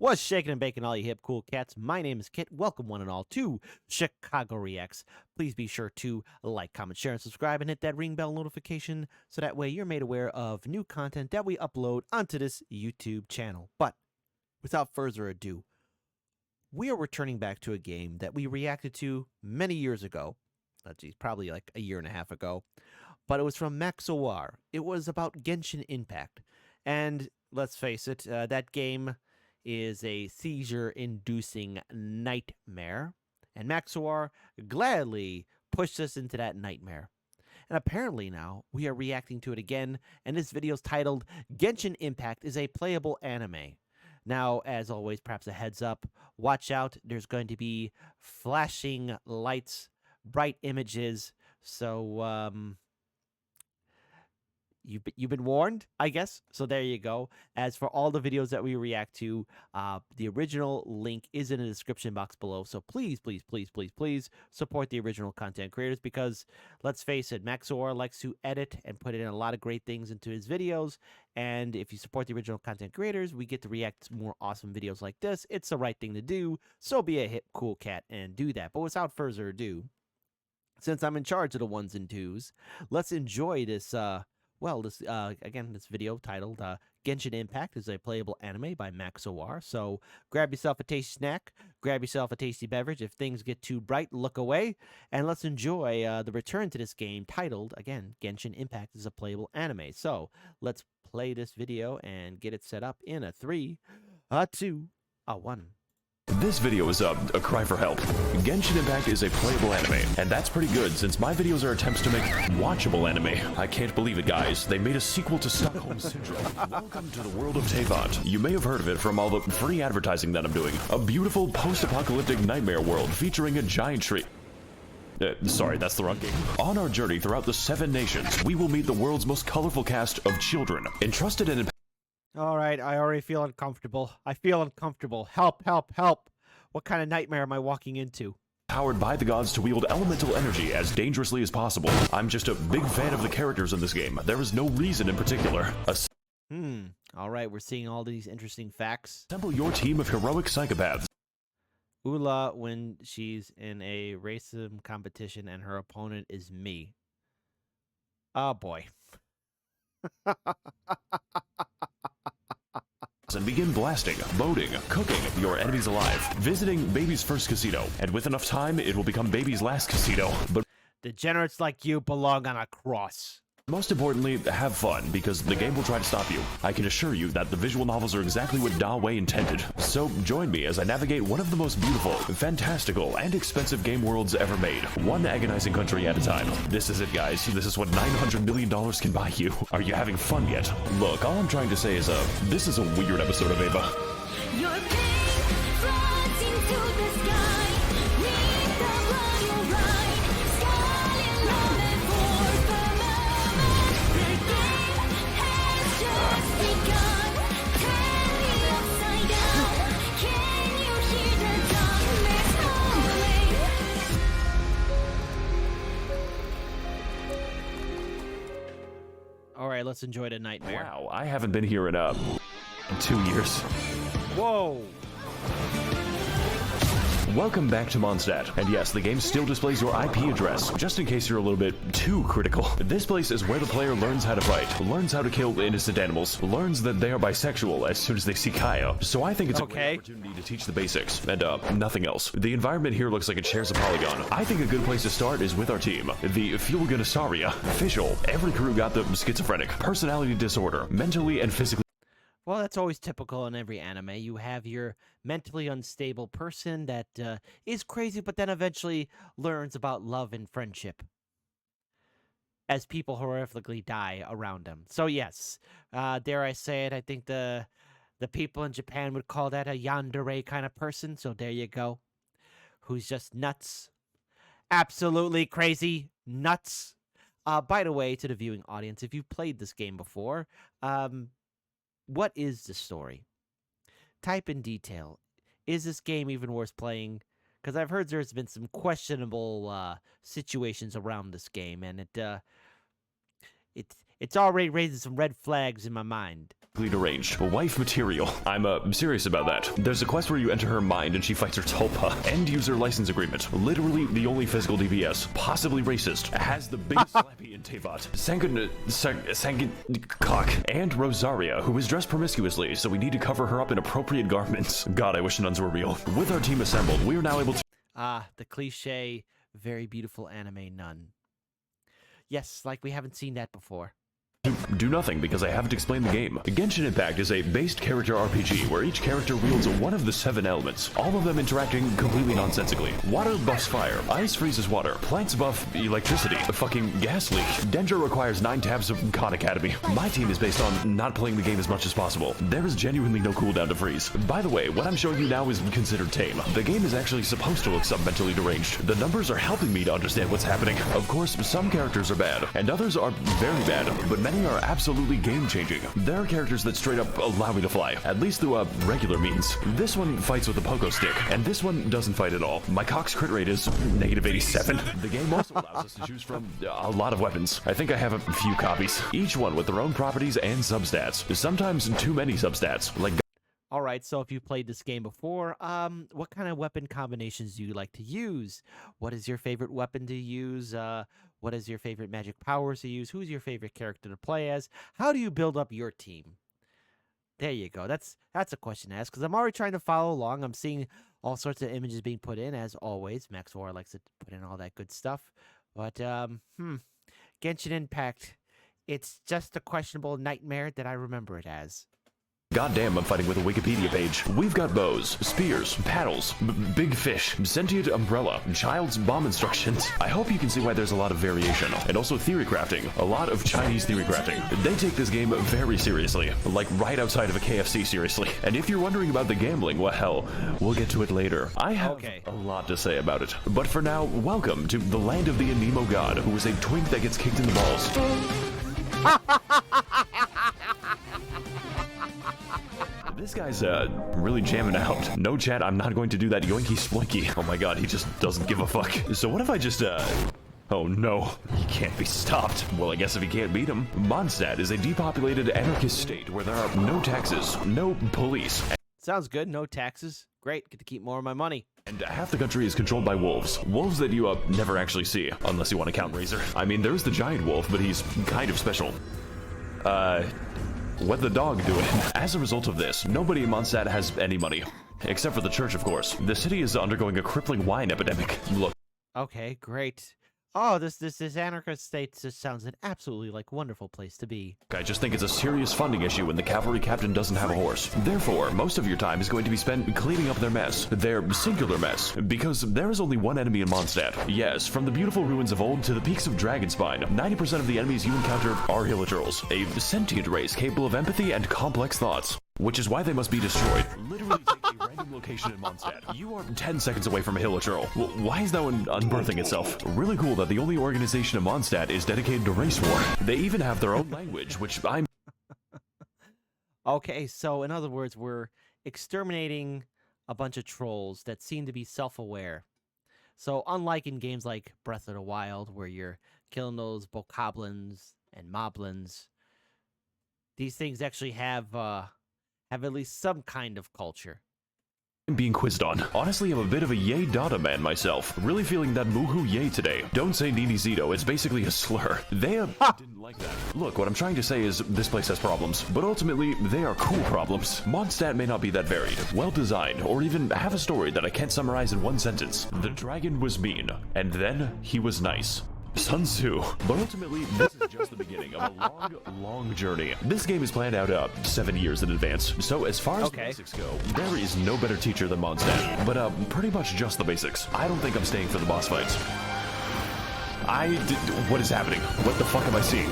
What's shaking and baking, all you hip cool cats? My name is Kit. Welcome one and all to Chicago Reacts. Please be sure to like, comment, share, and subscribe, and hit that ring bell notification so that way you're made aware of new content that we upload onto this YouTube channel. But without further ado, we are returning back to a game that we reacted to many years ago. Geez, probably like a year and a half ago. But it was from Max0r. It was about Genshin Impact. And let's face it, that game is a seizure-inducing nightmare. And Max0r gladly pushed us into that nightmare. And apparently now, we are reacting to it again, and this video is titled, Genshin Impact is a Playable Anime. Now, as always, perhaps a heads up, watch out, there's going to be flashing lights, bright images, so, You've been warned, I guess. So there you go. As for all the videos that we react to, the original link is in the description box below. So please, please, please, please, please support the original content creators because, let's face it, Max0r likes to edit and put in a lot of great things into his videos. And if you support the original content creators, we get to react to more awesome videos like this. It's the right thing to do. So be a hip, cool cat and do that. But without further ado, since I'm in charge of the ones and twos, let's enjoy this, this video titled Genshin Impact is a Playable Anime by Max0r. So grab yourself a tasty snack, grab yourself a tasty beverage. If things get too bright, look away. And let's enjoy the return to this game titled, again, Genshin Impact is a Playable Anime. So let's play this video and get it set up in a 3, a 2, a 1. This video is a cry for help. Genshin Impact is a playable anime, and that's pretty good since my videos are attempts to make watchable anime. I can't believe it, guys. They made a sequel to Stockholm Syndrome. Welcome to the world of Teyvat. You may have heard of it from all the free advertising that I'm doing. A beautiful post-apocalyptic nightmare world featuring a giant tree. Sorry, that's the wrong game. On our journey throughout the 7 nations, we will meet the world's most colorful cast of children, entrusted and All right, I already feel uncomfortable. I feel uncomfortable. Help, help, help. What kind of nightmare am I walking into? Powered by the gods to wield elemental energy as dangerously as possible. I'm just a big fan of the characters in this game. There is no reason in particular. All right, we're seeing all these interesting facts. Assemble your team of heroic psychopaths. Ula when she's in a racism competition and her opponent is me. Oh, boy. And begin blasting, boating, cooking your enemies alive, visiting Baby's first casino, and with enough time, it will become Baby's last casino. But degenerates like you belong on a cross. most importantly, have fun, because the game will try to stop you. I can assure you that the visual novels are exactly what Da Wei intended. So join me as I navigate one of the most beautiful, fantastical, and expensive game worlds ever made, one agonizing country at a time. This is it, guys. This is what $900 million can buy you. Are you having fun yet? Look, all I'm trying to say is, this is a weird episode of Ava. Your pain flies into the sky. Need the blood you ride. Skyline love for the moment. The game has just begun. Turn me upside down. Can you hear the darkness howling? All right, let's enjoy the nightmare. Wow, I haven't been here in 2 years. Whoa. Welcome back to Mondstadt, and yes, the game still displays your IP address, just in case you're a little bit too critical. This place is where the player learns how to fight, learns how to kill innocent animals, learns that they are bisexual as soon as they see Kaya. So I think it's a great opportunity to teach the basics, and nothing else. The environment here looks like it shares a polygon. I think a good place to start is with our team, the Fulganasauria. Official, every crew got the schizophrenic, personality disorder, mentally and physically. Well, that's always typical in every anime. You have your mentally unstable person that is crazy, but then eventually learns about love and friendship as people horrifically die around them. So yes, dare I say it, I think the people in Japan would call that a yandere kind of person. So there you go. Who's just nuts. Absolutely crazy nuts. By the way, to the viewing audience, if you've played this game before, what is the story? Type in detail. Is this game even worth playing? Because I've heard there's been some questionable situations around this game, and it's already raising some red flags in my mind. deranged. Wife material. I'm serious about that. There's a quest where you enter her mind and she fights her tulpa. End user license agreement. Literally the only physical DPS. Possibly racist. Has the biggest slappy in Tevat. Sankin cock. And Rosaria, who is dressed promiscuously, so we need to cover her up in appropriate garments. God, I wish nuns were real. With our team assembled, we are now able to... Ah, the cliche, very beautiful anime nun. Yes, like we haven't seen that before. do nothing because I haven't explained the game. Genshin Impact is a based character RPG where each character wields one of the 7 elements, all of them interacting completely nonsensically. Water buffs fire, ice freezes water, plants buff electricity, a fucking gas leak. Dendro requires 9 tabs of Khan Academy. My team is based on not playing the game as much as possible. There is genuinely no cooldown to freeze. By the way, what I'm showing you now is considered tame. The game is actually supposed to look mentally deranged. The numbers are helping me to understand what's happening. Of course, some characters are bad, and others are very bad, but many are absolutely game-changing. There are characters that straight up allow me to fly, at least through regular means. This one fights with a pogo stick, and this one doesn't fight at all. My cock's crit rate is -87. The game also allows us to choose from a lot of weapons. I think I have a few copies, each one with their own properties and substats. Sometimes too many substats, like... All right, so if you played this game before, what kind of weapon combinations do you like to use? What is your favorite weapon to use? What is your favorite magic powers to use? Who's your favorite character to play as? How do you build up your team? There you go. That's a question to ask, because I'm already trying to follow along. I'm seeing all sorts of images being put in, as always. Max0r likes to put in all that good stuff. But, Genshin Impact, it's just a questionable nightmare that I remember it as. Goddamn, I'm fighting with a Wikipedia page. We've got bows, spears, paddles, big fish, sentient umbrella, child's bomb instructions. I hope you can see why there's a lot of variation. And also theory crafting. A lot of Chinese theory crafting. They take this game very seriously. Like right outside of a KFC seriously. And if you're wondering about the gambling, well, hell, we'll get to it later. I have a lot to say about it. But for now, welcome to the land of the Anemo god, who is a twink that gets kicked in the balls. This guy's really jamming out. No chat, I'm not going to do that yoinky splinky. Oh my god, he just doesn't give a fuck. So what if I just oh no, he can't be stopped. Well, I guess if he can't beat him. Mondstadt is a depopulated anarchist state where there are no taxes, no police. Sounds good. No taxes. Great. Get to keep more of my money. And half the country is controlled by wolves. Wolves that you never actually see, unless you want to count Razor. I mean, there's the giant wolf, but he's kind of special. What the dog doing? As a result of this, nobody in Mondstadt has any money. Except for the church, of course. The city is undergoing a crippling wine epidemic. Look. Okay, great. Oh, this anarchist state just sounds an absolutely, wonderful place to be. I just think it's a serious funding issue when the cavalry captain doesn't have a horse. Therefore, most of your time is going to be spent cleaning up their mess. Their singular mess. Because there is only one enemy in Mondstadt. Yes, from the beautiful ruins of old to the peaks of Dragonspine, 90% of the enemies you encounter are Hilichurls, a sentient race capable of empathy and complex thoughts. Which is why they must be destroyed. Literally take a random location in Mondstadt. You are 10 seconds away from a Hilichurl. Why is that one unbirthing itself? Really cool that the only organization in Mondstadt is dedicated to race war. They even have their own language, which I'm... Okay, so in other words, we're exterminating a bunch of trolls that seem to be self-aware. So unlike in games like Breath of the Wild, where you're killing those bokoblins and moblins, these things actually have at least some kind of culture. I'm being quizzed on. Honestly, I'm a bit of a yay Dada man myself. Really feeling that moohoo yay today. Don't say Nini Zito, it's basically a slur. They didn't like that. Look, what I'm trying to say is this place has problems, but ultimately, they are cool problems. Mondstadt may not be that varied, well-designed, or even have a story that I can't summarize in one sentence. The dragon was mean, and then he was nice. Sun Tzu. But ultimately, this is just the beginning of a long, long journey. This game is planned out 7 years in advance. So as far as the basics go, there is no better teacher than Mondstadt. But pretty much just the basics. I don't think I'm staying for the boss fights. What is happening? What the fuck am I seeing?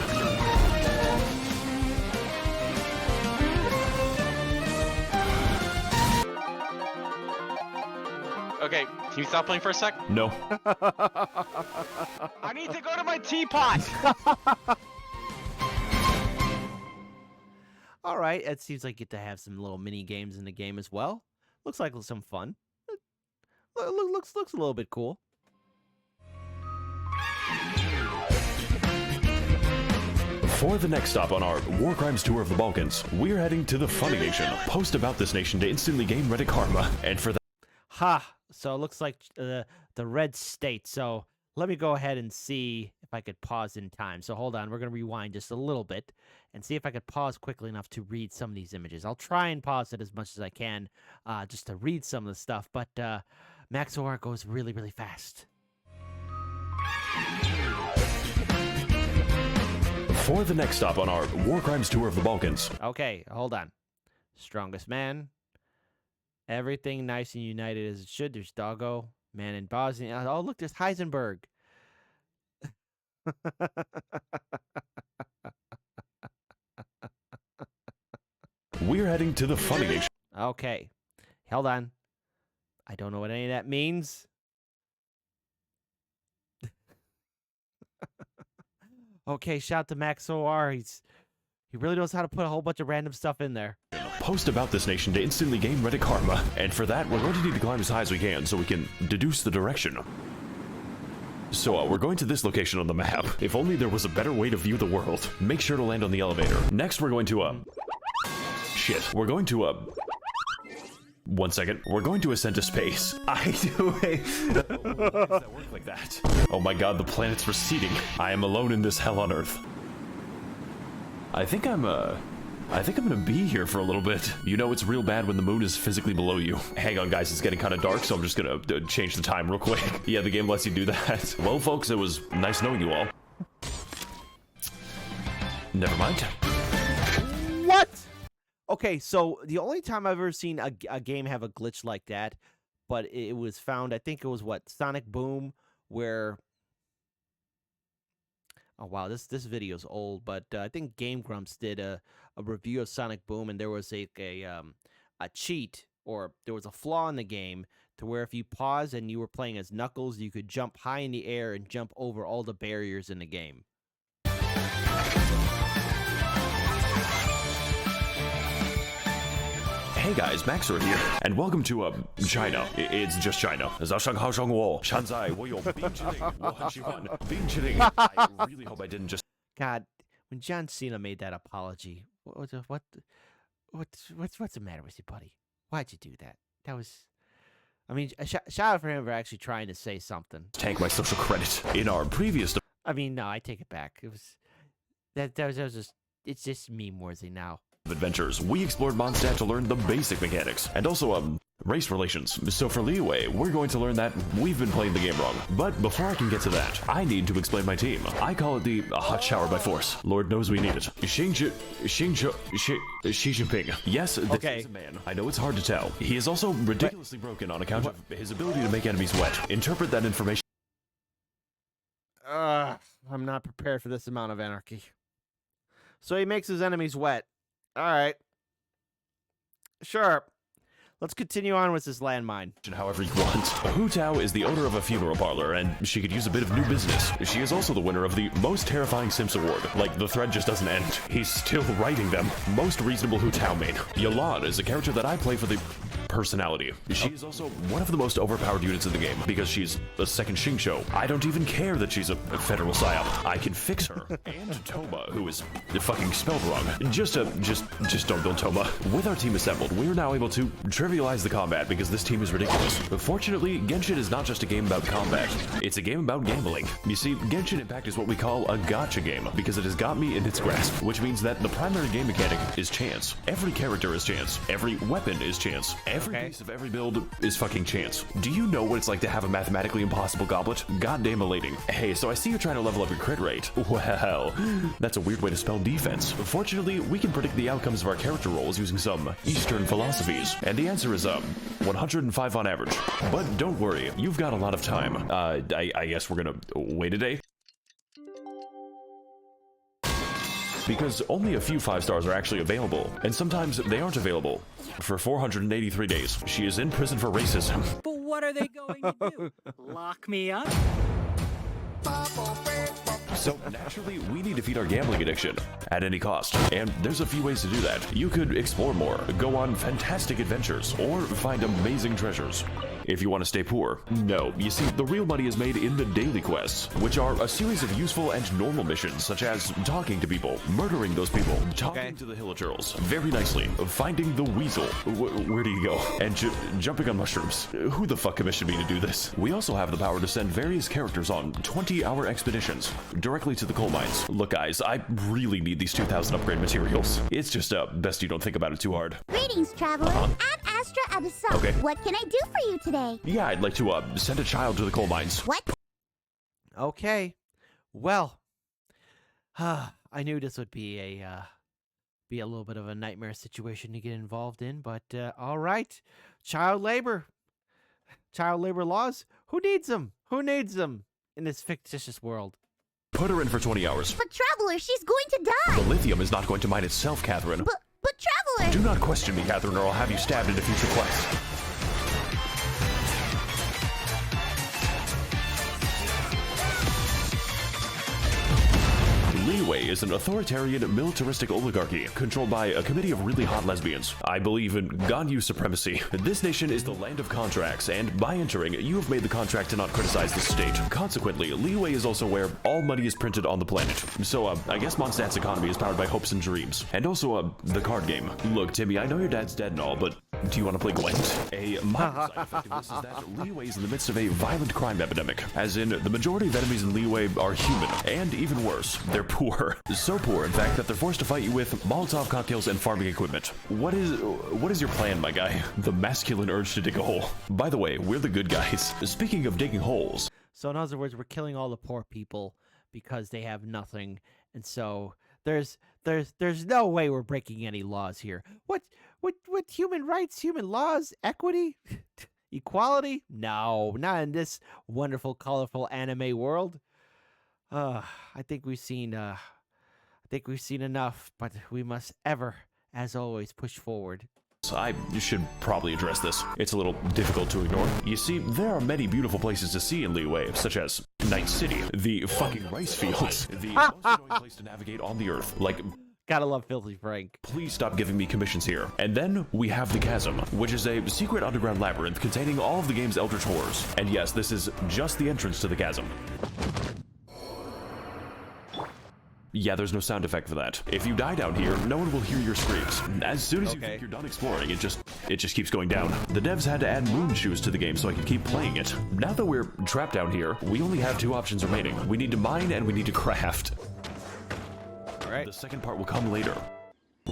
Okay, can you stop playing for a sec? No. I need to go to my teapot! All right, it seems like you get to have some little mini games in the game as well. Looks like some fun. Looks a little bit cool. For the next stop on our War Crimes tour of the Balkans, we're heading to the Funny Nation. Post about this nation to instantly gain Reddit karma, and for that. Ha! So it looks like the red state. So let me go ahead and see if I could pause in time. So hold on, we're going to rewind just a little bit and see if I could pause quickly enough to read some of these images. I'll try and pause it as much as I can just to read some of the stuff, but Max0r goes really, really fast. For the next stop on our War Crimes tour of the Balkans. Okay, hold on. Strongest man. Everything nice and united as it should. There's Doggo, man in Bosnia. Oh, look, there's Heisenberg. We're heading to the Funny Nation. Okay, hold on. I don't know what any of that means. Okay, shout out to Max0r. He really knows how to put a whole bunch of random stuff in there. Post about this nation to instantly gain Reddit karma, and for that, we're going to need to climb as high as we can so we can deduce the direction. So we're going to this location on the map. If only there was a better way to view the world. Make sure to land on the elevator. Next, we're going to shit. We're going to 1 second. We're going to ascend to space. Why does that work like that? Oh my god, the planet's receding. I am alone in this hell on Earth. I think I'm gonna be here for a little bit. You know it's real bad when the moon is physically below you. Hang on guys, it's getting kind of dark, so I'm just gonna change the time real quick. Yeah, the game lets you do that. Well folks, it was nice knowing you all. Never mind. What? Okay, so the only time I've ever seen a game have a glitch like that, but it was found, I think it was what, Sonic Boom, where... Oh wow, this video's old, but I think Game Grumps did a review of Sonic Boom, and there was a cheat, or there was a flaw in the game to where if you pause and you were playing as Knuckles, you could jump high in the air and jump over all the barriers in the game. Hey guys, Max0r here, and welcome to China. It's just China. I really hope I didn't just. God, when John Cena made that apology, what's the matter with you, buddy? Why'd you do that? That was, I mean, shout out for him for actually trying to say something. Tank my social credit in our previous. I mean, no, I take it back. It was that was just, it's just meme worthy now. Adventures, we explored Mondstadt to learn the basic mechanics, and also, race relations. So for leeway, we're going to learn that we've been playing the game wrong. But before I can get to that, I need to explain my team. I call it the hot shower by force. Lord knows we need it. Xi Jinping. Yes, this is a man. I know it's hard to tell. He is also ridiculously broken on account of his ability to make enemies wet. Interpret that information. I'm not prepared for this amount of anarchy. So he makes his enemies wet. All right. Sure. Let's continue on with this landmine. However you want. Hu Tao is the owner of a funeral parlor, and she could use a bit of new business. She is also the winner of the Most Terrifying Sims Award. Like, the thread just doesn't end. He's still writing them. Most reasonable Hu Tao made. Yolande is a character that I play for the personality. She is also one of the most overpowered units in the game, because she's a second Xingqiu. I don't even care that she's a federal psyop. I can fix her. And Toma, who is fucking spelled wrong. Just don't build Toma. With our team assembled, we are now able to trivialize the combat because this team is ridiculous. Fortunately, Genshin is not just a game about combat. It's a game about gambling. You see, Genshin Impact is what we call a gacha game because it has got me in its grasp, which means that the primary game mechanic is chance. Every character is chance. Every weapon is chance. Every piece of every build is fucking chance. Do you know what it's like to have a mathematically impossible goblet? Goddamn elating. Hey, so I see you're trying to level up your crit rate. Well, that's a weird way to spell defense. Fortunately, we can predict the outcomes of our character roles using some Eastern philosophies, and the answer is 105 on average. But don't worry, you've got a lot of time. I guess we're gonna wait a day. Because only a few 5 stars are actually available, and sometimes they aren't available. For 483 days, she is in prison for racism. But what are they going to do? Lock me up? So naturally, we need to feed our gambling addiction at any cost. And there's a few ways to do that. You could explore more, go on fantastic adventures, or find amazing treasures. if you want to stay poor. No, you see, the real money is made in the daily quests, which are a series of useful and normal missions, such as talking to people, murdering those people, talking to the Hilichurls, very nicely, finding the weasel, where do you go, and jumping on mushrooms. Who the fuck commissioned me to do this? We also have the power to send various characters on 20-hour expeditions directly to the coal mines. Look, guys, I really need these 2,000 upgrade materials. It's just best you don't think about it too hard. Greetings, traveler. I'm Astra Abyssal. Okay. What can I do for you today? Yeah, I'd like to send a child to the coal mines. What? Okay. Well, I knew this would be a little bit of a nightmare situation to get involved in, but all right. Child labor laws. Who needs them? Who needs them in this fictitious world? Put her in for 20 hours. But traveler, she's going to die. The lithium is not going to mine itself, Catherine. But traveler. Do not question me, Catherine, or I'll have you stabbed in a future quest. Liyue is an authoritarian, militaristic oligarchy controlled by a committee of really hot lesbians. I believe in Ganyu supremacy. This nation is the land of contracts, and by entering, you have made the contract to not criticize the state. Consequently, Liyue is also where all money is printed on the planet. So, I guess Mondstadt's economy is powered by hopes and dreams. And also, the card game. Look, Timmy, I know your dad's dead and all, but do you want to play Gwent? A minor side effect of this is that Liyue is in the midst of a violent crime epidemic. As in, the majority of enemies in Liyue are human, and even worse, they're poor. So poor, in fact, that they're forced to fight you with Molotov cocktails and farming equipment. What is your plan, my guy? The masculine urge to dig a hole. By the way, we're the good guys. Speaking of digging holes. So in other words, we're killing all the poor people because they have nothing, and so there's no way we're breaking any laws here. What human rights, human laws, equity, equality? No, not in this wonderful, colorful anime world. I think we've seen enough, but we must ever, as always, push forward. I should probably address this. It's a little difficult to ignore. You see, there are many beautiful places to see in Liyue, such as Night City, the fucking rice fields, the most annoying place to navigate on the earth. Like, Gotta love Filthy Frank. please stop giving me commissions here. And then we have the Chasm, which is a secret underground labyrinth containing all of the game's eldritch horrors. And yes, this is just the entrance to the Chasm. Yeah, there's no sound effect for that. If you die down here, no one will hear your screams. As soon as you think you're done exploring, it just keeps going down. The devs had to add moon shoes to the game so I could keep playing it. Now that we're trapped down here, we only have two options remaining. We need to mine and we need to craft. All right. The second part will come later.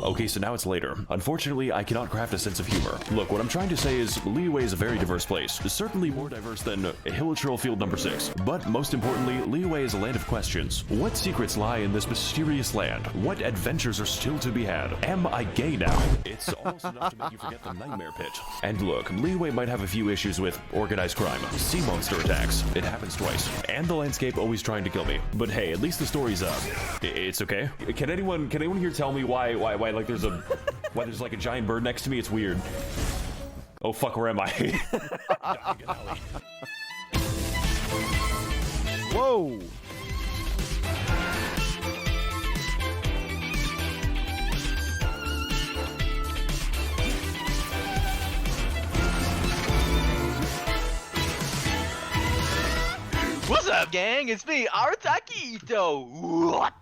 Okay, so now it's later. Unfortunately, I cannot craft a sense of humor. Look, what I'm trying to say is Liyue is a very diverse place. Certainly more diverse than Hilichurl Field number 6. But most importantly, Liyue is a land of questions. What secrets lie in this mysterious land? What adventures are still to be had? Am I gay now? It's almost enough to make you forget the nightmare pit. And look, Liyue might have a few issues with organized crime, sea monster attacks. It happens twice. And the landscape always trying to kill me. But hey, at least the story's up. It's okay. Can anyone here tell me why like there's like a giant bird next to me? It's weird. Oh fuck, where am I? Whoa. What's up, gang? It's me, Artakito. What?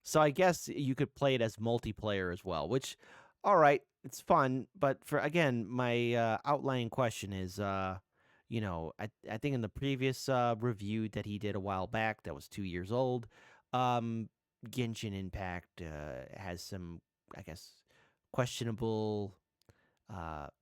So I guess you could play it as multiplayer as well, which, all right, it's fun. But for again, my outlying question is, you know, I think in the previous review that he did a while back, that was 2 years old, Genshin Impact has some, I guess, questionable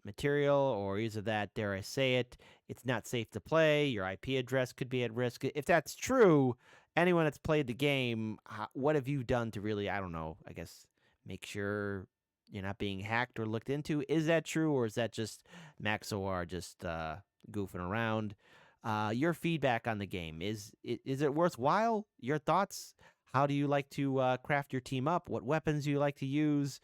material, or either that, dare I say it, it's not safe to play, your IP address could be at risk. If that's true, anyone that's played the game, what have you done to really, I don't know, I guess, make sure you're not being hacked or looked into? Is that true, or is that just Max0r just goofing around? Your feedback on the game, is it worthwhile? Your thoughts? How do you like to craft your team up? What weapons do you like to use?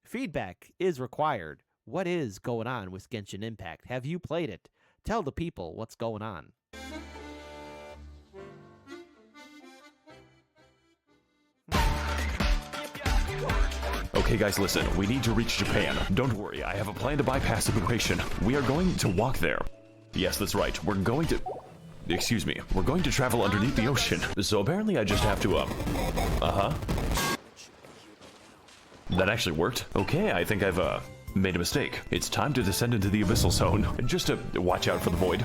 Feedback is required. What is going on with Genshin Impact? Have you played it? Tell the people what's going on. Okay guys, listen, we need to reach Japan. Don't worry, I have a plan to bypass immigration. We are going to walk there. Yes, that's right, we're going to... Excuse me, we're going to travel underneath the ocean. So apparently I just have to, That actually worked. Okay, I think I've, made a mistake. It's time to descend into the abyssal zone. Just to watch out for the void.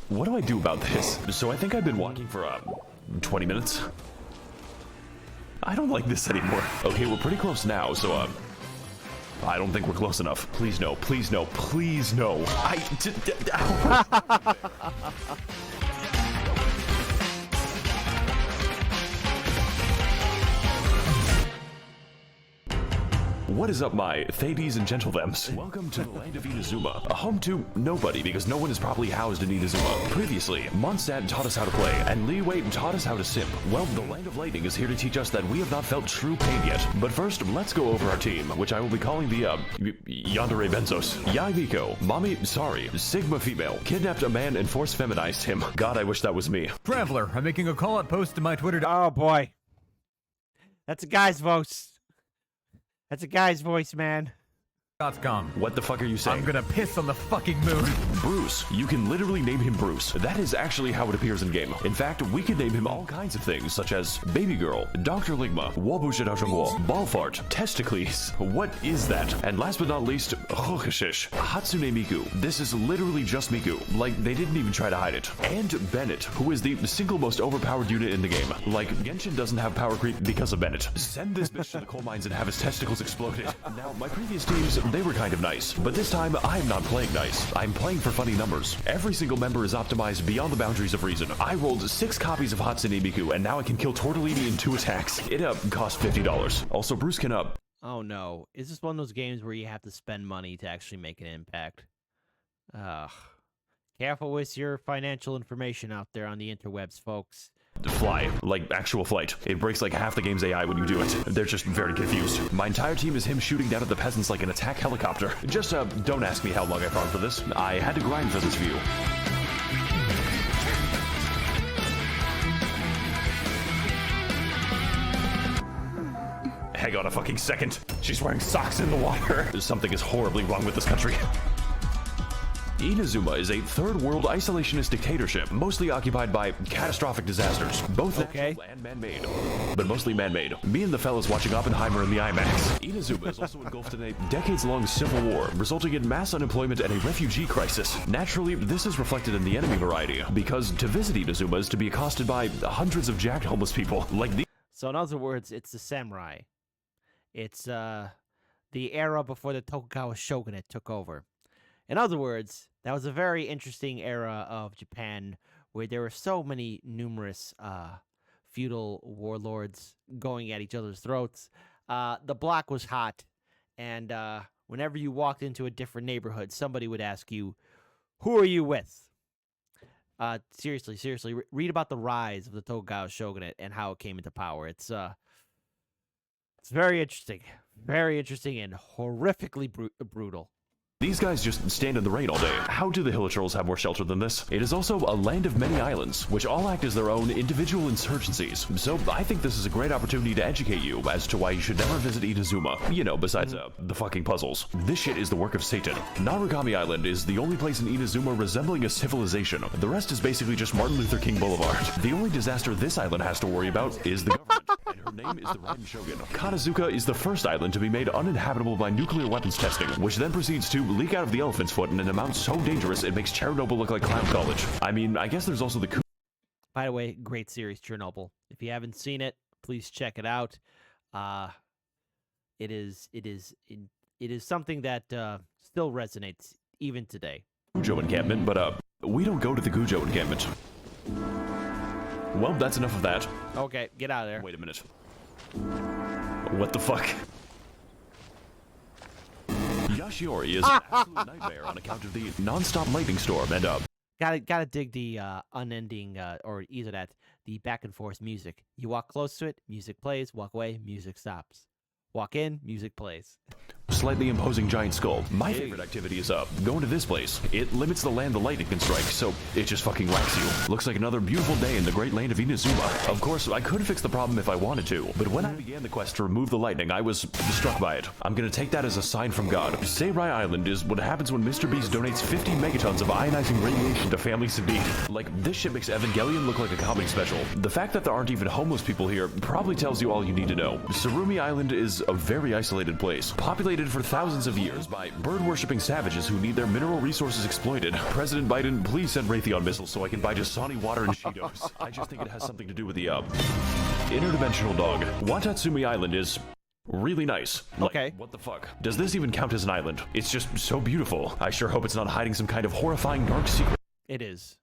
What do I do about this? So I think I've been walking for, 20 minutes. I don't like this anymore. Okay, we're pretty close now, so, I don't think we're close enough. Please no, please no, please no. What is up, my Thades and Gentlethems? Welcome to the land of Inazuma, a home to nobody because no one is properly housed in Inazuma. Previously, Mondstadt taught us how to play, and Leeway taught us how to simp. Well, the land of lightning is here to teach us that we have not felt true pain yet. But first, let's go over our team, which I will be calling the, Yandere Benzos. Yai Miko, Mommy, sorry, Sigma female, kidnapped a man and force feminized him. God, I wish that was me. Traveler, I'm making a call-out post to my Twitter. Oh boy. That's a guy's voice. That's a guy's voice, man. .com. What the fuck are you saying? I'm gonna piss on the fucking moon. Bruce. You can literally name him Bruce. That is actually how it appears in game. In fact, we can name him all kinds of things, such as Baby Girl, Dr. Ligma, Wabushidashangwo, Ballfart, Testicles. What is that? And last but not least, Hokashish, Hatsune Miku. This is literally just Miku. Like, they didn't even try to hide it. And Bennett, who is the single most overpowered unit in the game. Like, Genshin doesn't have power creep because of Bennett. Send this bitch to the coal mines and have his testicles exploded. Now, my previous teams, they were kind of nice, but this time I'm not playing nice. I'm playing for funny numbers. Every single member is optimized beyond the boundaries of reason. I rolled 6 copies of Hatsune Miku, and now I can kill Tortellini in 2 attacks. It cost $50. Also, Bruce can Oh no. Is this one of those games where you have to spend money to actually make an impact? Ugh. Careful with your financial information out there on the interwebs, folks. fly, like actual flight. It breaks like half the game's AI when you do it. They're just very confused. My entire team is him shooting down at the peasants like an attack helicopter. Just don't ask me how long I farmed for this. I had to grind for this view. Hang on a fucking second. She's wearing socks in the water. Something is horribly wrong with this country. Inazuma is a third-world isolationist dictatorship, mostly occupied by catastrophic disasters, both natural and man-made, but mostly man-made. Me and the fellas watching Oppenheimer in the IMAX. Inazuma is also engulfed in a decades-long civil war, resulting in mass unemployment and a refugee crisis. Naturally, this is reflected in the enemy variety, because to visit Inazuma is to be accosted by hundreds of jacked homeless people, like the— So in other words, it's the samurai. It's the era before the Tokugawa shogunate took over. In other words, that was a very interesting era of Japan where there were so many numerous feudal warlords going at each other's throats. The block was hot, and whenever you walked into a different neighborhood, somebody would ask you, "Who are you with?" Seriously, read about the rise of the Tokugawa shogunate and how it came into power. It's very interesting and horrifically brutal. These guys just stand in the rain all day. How do the Hilichurls have more shelter than this? It is also a land of many islands, which all act as their own individual insurgencies. So I think this is a great opportunity to educate you as to why you should never visit Inazuma. You know, besides the fucking puzzles. This shit is the work of Satan. Narukami Island is the only place in Inazuma resembling a civilization. The rest is basically just Martin Luther King Boulevard. The only disaster this island has to worry about is the government. And her name is the Ren Shogun. Kanazuka is the first island to be made uninhabitable by nuclear weapons testing, which then proceeds to leak out of the elephant's foot in an amount so dangerous it makes Chernobyl look like clown college. I mean, I guess there's also the... By the way, great series, Chernobyl. If you haven't seen it, please check it out. It is something that still resonates even today. Gujo encampment, but we don't go to the Gujo encampment. Well, that's enough of that. Okay, get out of there. Wait a minute. What the fuck? Yashiori is an absolute nightmare on account of the non-stop lightning storm and Gotta dig the unending or either that the back and forth music. You walk close to it, music plays. Walk away, music stops. Walk in, music plays. slightly imposing giant skull. My favorite activity is going to this place. It limits the land the lightning can strike, so it just fucking whacks you. Looks like another beautiful day in the great land of Inazuma. Of course, I could fix the problem if I wanted to, but when I began the quest to remove the lightning, I was struck by it. I'm gonna take that as a sign from God. Seirai Island is what happens when Mr. Beast donates 50 megatons of ionizing radiation to families in need. Like, this shit makes Evangelion look like a comedy special. The fact that there aren't even homeless people here probably tells you all you need to know. Surumi Island is a very isolated place, populated for thousands of years by bird-worshipping savages who need their mineral resources exploited. President Biden, please send Raytheon missiles so I can buy Dasani water and Cheetos. I just think it has something to do with the, interdimensional dog. Watatsumi Island is really nice. Like, Okay. what the fuck? Does this even count as an island? It's just so beautiful. I sure hope it's not hiding some kind of horrifying dark secret. It is.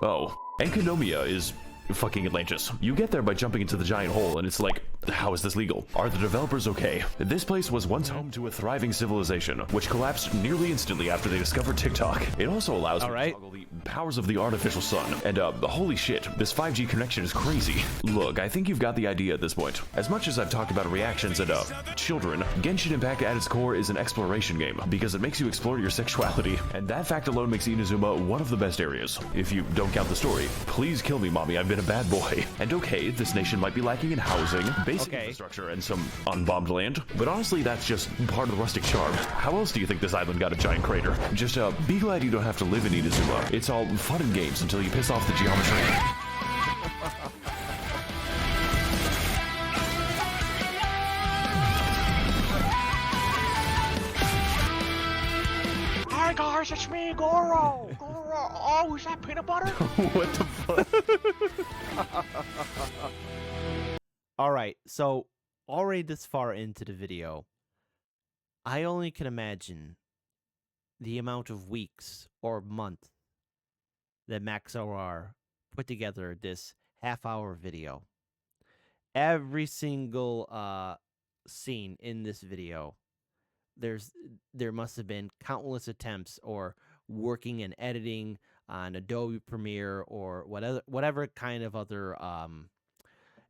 Oh, Enkanomiya is fucking Atlantis. You get there by jumping into the giant hole, and it's like, how is this legal? Are the developers okay? This place was once home to a thriving civilization, which collapsed nearly instantly after they discovered TikTok. It also allows me to toggle the powers of the artificial sun. And holy shit, this 5G connection is crazy. Look, I think you've got the idea at this point. As much as I've talked about reactions and children, Genshin Impact at its core is an exploration game, because it makes you explore your sexuality, and that fact alone makes Inazuma one of the best areas. If you don't count the story, please kill me, mommy, I've been a bad boy. And okay, this nation might be lacking in housing, basic infrastructure, and some unbombed land, but honestly, that's just part of the rustic charm. How else do you think this island got a giant crater? Just be glad you don't have to live in Inazuma. It's all fun and games until you piss off the geometry. Hi guys, it's me, Goro. Oh, is that peanut butter? What the fuck? All right, so already this far into the video, I only can imagine the amount of weeks or months that Max0r put together this half-hour video. Every single scene in this video, there must have been countless attempts or working and editing on Adobe Premiere or whatever kind of other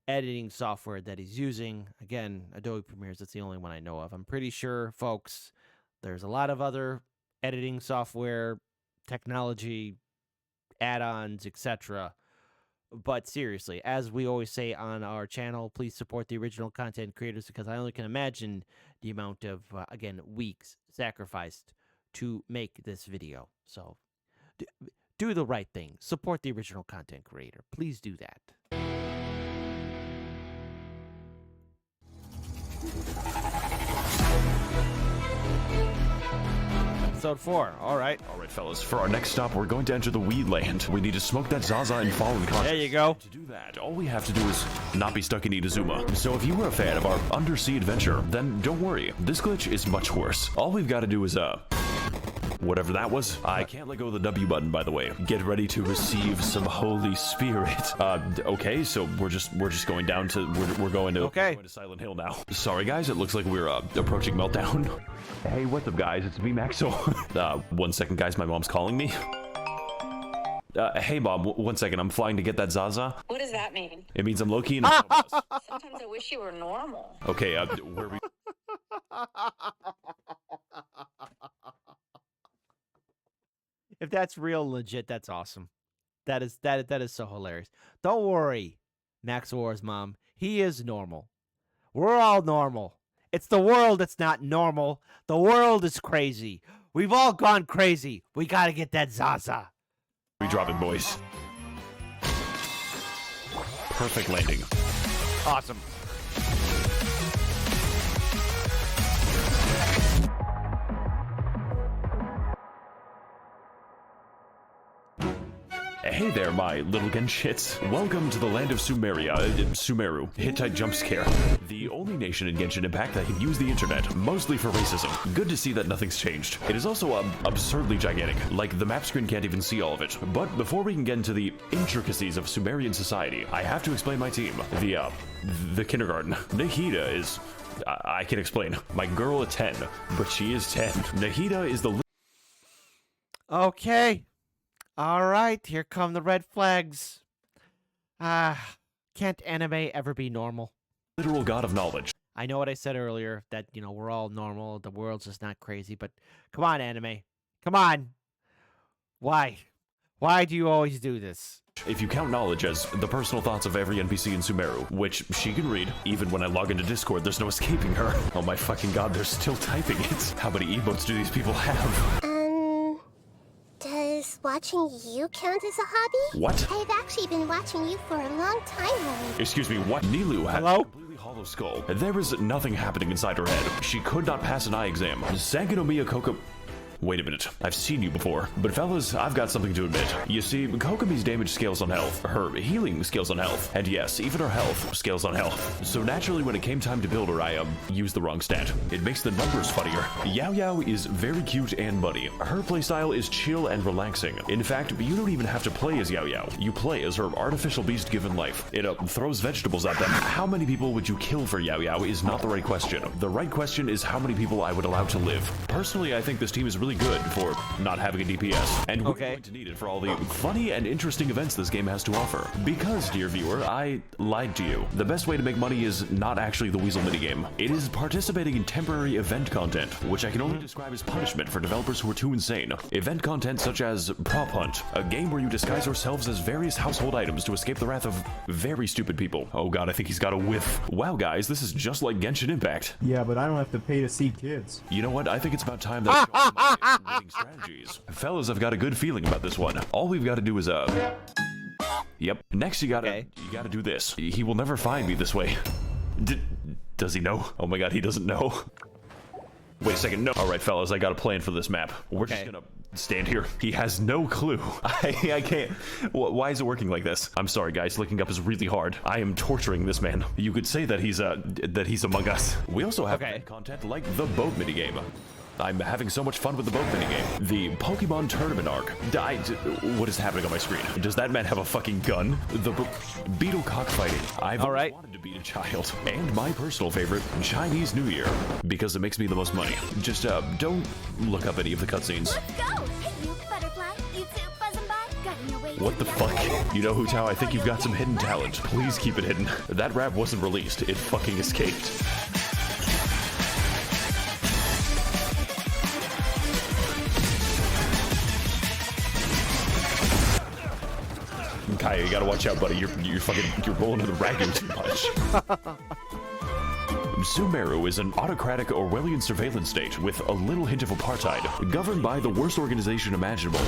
editing software that he's using. Again, Adobe Premiere, that's the only one I know of. I'm pretty sure, folks, there's a lot of other editing software, technology, add-ons, etc. But seriously, as we always say on our channel, please support the original content creators, because I only can imagine the amount of, again, weeks sacrificed to make this video. So do the right thing. Support the original content creator. Please do that. Episode 4. All right. All right, fellas. For our next stop, we're going to enter the weed land. We need to smoke that Zaza and fall unconscious. There you go. To do that, all we have to do is not be stuck in Inazuma. So if you were a fan of our undersea adventure, then don't worry. This glitch is much worse. All we've got to do is, whatever that was. I can't let go of the W button, by the way. Get ready to receive some Holy Spirit. Okay, so we're just going down to we're going to Silent Hill now. Sorry guys, it looks like we're approaching meltdown. Hey, what's up guys? It's me, Max0r. 1 second guys, my mom's calling me. Hey mom, 1 second, I'm flying to get that Zaza. What does that mean? It means I'm low-key in a bus. Sometimes I wish you were normal. Okay, where are we? If that's real legit, that's awesome. That is so hilarious. Don't worry, Max0r's mom. He is normal. We're all normal. It's the world that's not normal. The world is crazy. We've all gone crazy. We gotta get that Zaza. We dropping, boys. Perfect landing. Awesome. Hey there, my little Genshits. Welcome to the land of Sumeru. Hittite jump scare. The only nation in Genshin Impact that can use the internet, mostly for racism. Good to see that nothing's changed. It is also absurdly gigantic. Like, the map screen can't even see all of it. But before we can get into the intricacies of Sumerian society, I have to explain my team. The kindergarten. Nahida is... I can explain. My girl at 10, but she is 10. Nahida is the... Okay. All right, here come the red flags. Can't anime ever be normal? literal god of knowledge. I know what I said earlier, that, you know, we're all normal, the world's just not crazy, but come on, anime. Come on. Why? Why do you always do this? If you count knowledge as the personal thoughts of every NPC in Sumeru, which she can read, even when I log into Discord, there's no escaping her. Oh my fucking god, they're still typing it. How many emotes do these people have? Does watching you count as a hobby? What? I've actually been watching you for a long time already. Excuse me, what? Nilu had Hello? a completely hollow skull. There is nothing happening inside her head. She could not pass an eye exam. Sangonomiya Koko... Wait a minute, I've seen you before. But fellas, I've got something to admit. You see, Kokomi's damage scales on health, her healing scales on health, and yes, even her health scales on health. So naturally, when it came time to build her, I used the wrong stat. It makes the numbers funnier. Yao Yao is very cute and muddy. Her playstyle is chill and relaxing. In fact, you don't even have to play as Yao Yao. You play as her artificial beast given life. It throws vegetables at them. How many people would you kill for Yao Yao is not the right question. The right question is how many people I would allow to live. Personally, I think this team is really good for not having a DPS, and we're going to need it for all the funny and interesting events this game has to offer. Because, dear viewer, I lied to you. The best way to make money is not actually the Weasel minigame. It is participating in temporary event content, which I can only describe as punishment for developers who are too insane. Event content such as Prop Hunt, a game where you disguise yourselves as various household items to escape the wrath of very stupid people. Oh god, I think he's got a whiff. Wow guys, this is just like Genshin Impact. Yeah, but I don't have to pay to see kids. You know what? I think it's about time that I show off my winning strategies. Fellas, I've got a good feeling about this one. All we've got to do is Yep. Next, you gotta do this. He will never find me this way. Does he know? Oh my god, he doesn't know. Wait a second. No. All right, fellas, I got a plan for this map. We're just gonna stand here. He has no clue. I can't. Why is it working like this? I'm sorry, guys. Looking up is really hard. I am torturing this man. You could say that he's among us. We also have content like the boat minigame. I'm having so much fun with the boat minigame. The Pokemon Tournament arc. What is happening on my screen? Does that man have a fucking gun? The beetle cockfighting. I've always wanted to beat a child. And my personal favorite, Chinese New Year. Because it makes me the most money. Just, don't look up any of the cutscenes. Let's go! Hey, you butterfly. You too, buzzing by. Got your way to What the the fuck? other world. You know, Hu-Tao, I think you've got some hidden talent. Please keep it hidden. That rap wasn't released. It fucking escaped. Kaya, you gotta watch out, buddy. You're rolling to the ragging too much. Sumeru is an autocratic Orwellian surveillance state with a little hint of apartheid, governed by the worst organization imaginable.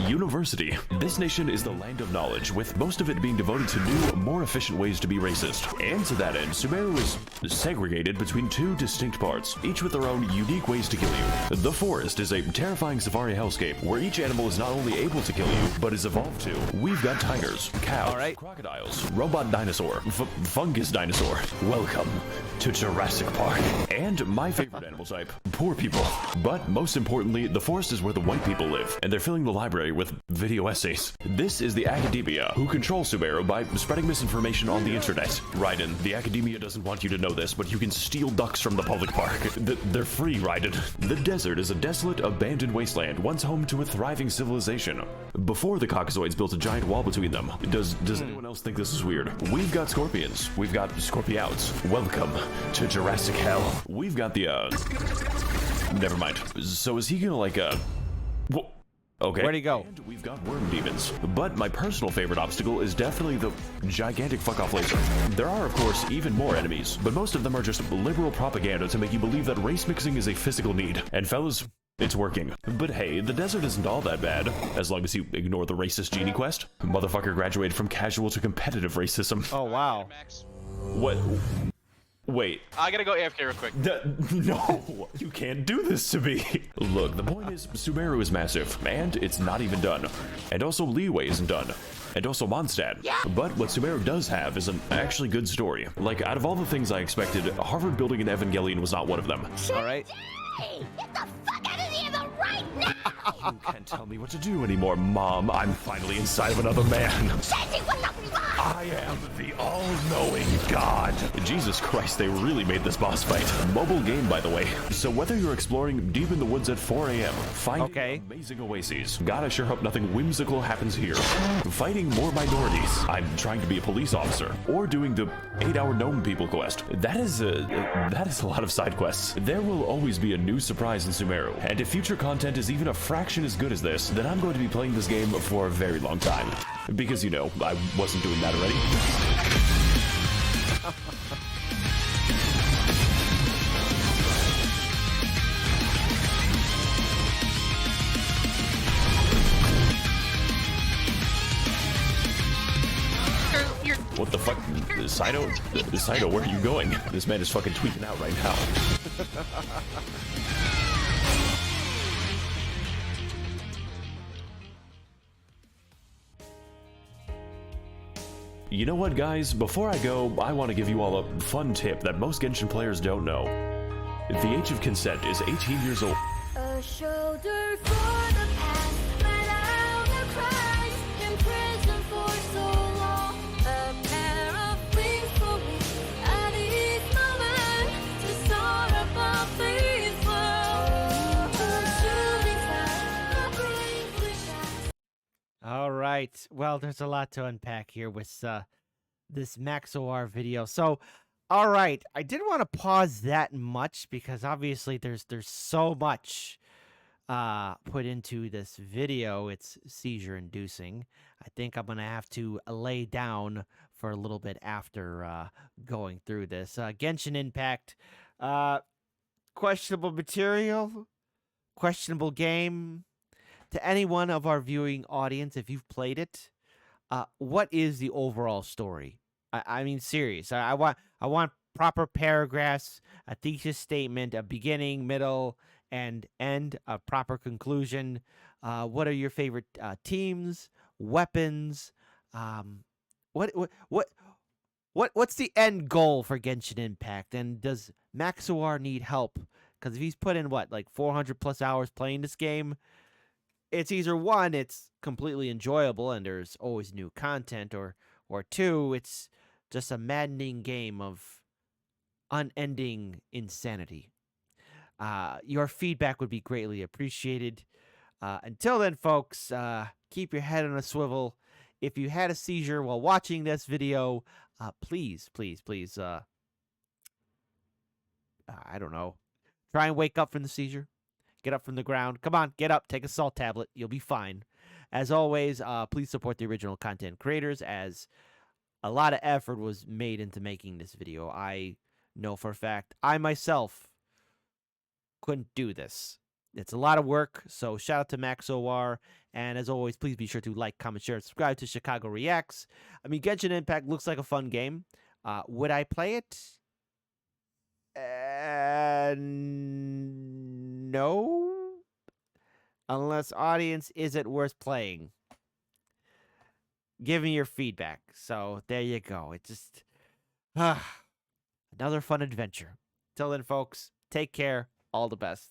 University. This nation is the land of knowledge, with most of it being devoted to new, more efficient ways to be racist. And to that end, Sumeru is segregated between two distinct parts, each with their own unique ways to kill you. The forest is a terrifying safari hellscape, where each animal is not only able to kill you, but is evolved to. We've got tigers, cows, crocodiles, robot dinosaur, fungus dinosaur. Welcome to Jurassic Park. And my favorite animal type, poor people. But most importantly, the forest is where the white people live, and they're filling the library with video essays. This is the academia, who control Sumeru by spreading misinformation on the internet. Raiden, the academia doesn't want you to know this, but you can steal ducks from the public park. They're free, Raiden. The desert is a desolate, abandoned wasteland, once home to a thriving civilization. Before the Caucasoids built a giant wall between them. Does anyone else think this is weird? We've got scorpions. We've got scorpiouts. Welcome to Jurassic Hell. We've got the, never mind. So is he gonna, like, Okay. Where'd he go? And we've got worm demons. But my personal favorite obstacle is definitely the gigantic fuck-off laser. There are, of course, even more enemies, but most of them are just liberal propaganda to make you believe that race mixing is a physical need. And fellas, it's working. But hey, the desert isn't all that bad, as long as you ignore the racist genie quest. Motherfucker graduated from casual to competitive racism. Oh, wow. What? Wait. I gotta go AFK real quick. No, you can't do this to me. Look, the point is, Sumeru is massive, and it's not even done. And also, Leeway isn't done. And also Mondstadt. Yeah. But what Sumeru does have is an actually good story. Like, out of all the things I expected, Harvard building an Evangelion was not one of them. All right. Hey, get the fuck out of the right now! You can't tell me what to do anymore, Mom. I'm finally inside of another man. I am the all-knowing God. Jesus Christ, they really made this boss fight. Mobile game, by the way. So whether you're exploring deep in the woods at 4 a.m., finding amazing oases, God, I sure hope nothing whimsical happens here, fighting more minorities, I'm trying to be a police officer, or doing the 8-hour gnome people quest. That is a lot of side quests. There will always be a new surprise in Sumeru, and if future content is even a fraction as good as this, then I'm going to be playing this game for a very long time. Because, you know, I wasn't doing that already. What the fuck? Saito, where are you going? This man is fucking tweaking out right now. You know what, guys? Before I go, I want to give you all a fun tip that most Genshin players don't know. The age of consent is 18 years old. A shoulder for the past, let out the cries, in prison for so long. A pair of wings for me, at each moment, to soar above these worlds. A shooting star, a bravely shot. All right. Well, there's a lot to unpack here with this Max0r video. So, all right, I didn't want to pause that much because obviously there's so much put into this video. It's seizure inducing. I think I'm gonna have to lay down for a little bit after going through this. Genshin Impact, questionable material, questionable game. To anyone of our viewing audience, if you've played it, what is the overall story? I mean, serious. I want proper paragraphs, a thesis statement, a beginning, middle, and end, a proper conclusion. What are your favorite teams, weapons? What's the end goal for Genshin Impact? And does Max0r need help? Because if he's put in what, like 400 plus hours playing this game, it's either one, it's completely enjoyable and there's always new content, or two, it's just a maddening game of unending insanity. Your feedback would be greatly appreciated. Until then, folks, keep your head on a swivel. If you had a seizure while watching this video, please, I don't know, try and wake up from the seizure. Get up from the ground. Come on, get up. Take a salt tablet. You'll be fine. As always, please support the original content creators, as a lot of effort was made into making this video. I know for a fact I myself couldn't do this. It's a lot of work, so shout out to Max0r. And as always, please be sure to like, comment, share, and subscribe to Chicago Reacts. I mean, Genshin Impact looks like a fun game. Would I play it? No. Unless audience, is it worth playing? Give me your feedback. So there you go. It just another fun adventure. Till then, folks, take care. All the best.